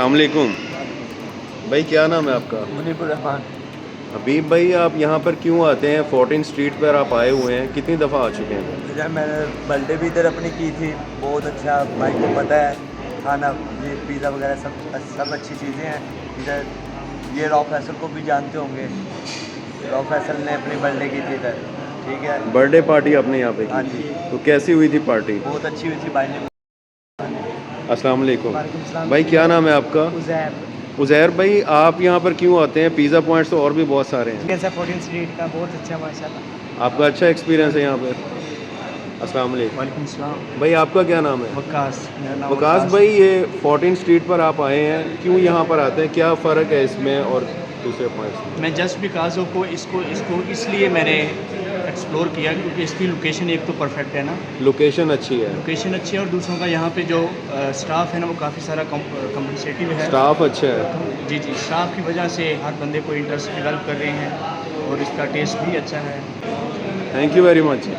अस्सलाम वालेकुम भाई, क्या नाम है आपका? मुनीबुर रहमान। हबीब भाई, आप यहाँ पर क्यों आते हैं? 14 स्ट्रीट पर आप आए हुए हैं, कितनी दफ़ा आ चुके हैं? जब मैंने बर्थडे भी इधर अपनी की थी, बहुत अच्छा भाई को पता है। खाना ये पिज़्ज़ा वगैरह सब अच्छी चीज़ें हैं इधर। ये रॉ फैसल को भी जानते होंगे, रॉ फैसल ने अपनी बर्थडे की थी इधर, ठीक है। बर्थडे पार्टी आपने यहाँ पे हाँ की? जी, तो कैसी हुई थी पार्टी? बहुत अच्छी हुई थी भाई ने। अस्सलाम वालेकुम वालेकुम सलाम। भाई, क्या नाम है आपका? उज़ैर। उज़ैर भाई, आप यहाँ पर क्यों आते हैं? पिज़्ज़ा पॉइंट्स तो और भी बहुत सारे हैं। जैसा 14 स्ट्रीट का बहुत अच्छा माशाल्लाह। आपका अच्छा एक्सपीरियंस है यहाँ पर? अस्सलाम वालेकुम वालेकुम सलाम। भाई, आपका क्या नाम है? वकास, मेरा नाम वकास भाई, ये 14 स्ट्रीट पर आप आए हैं, क्यों यहाँ पर आते हैं? क्या फ़र्क है इसमें और दूसरे पॉइंट्स में? मैं जस्ट बिकॉज को इसको इसलिए मैंने एक्सप्लोर किया क्योंकि इसकी लोकेशन एक तो परफेक्ट है ना, लोकेशन अच्छी है, लोकेशन अच्छी है, और दूसरों का यहाँ पे जो स्टाफ है ना वो काफ़ी सारा कम्पनसेटिव है। स्टाफ अच्छा है। जी जी, स्टाफ की वजह से हर बंदे को इंटरेस्ट डेवलप कर रहे हैं और इसका टेस्ट भी अच्छा है। Thank you very much.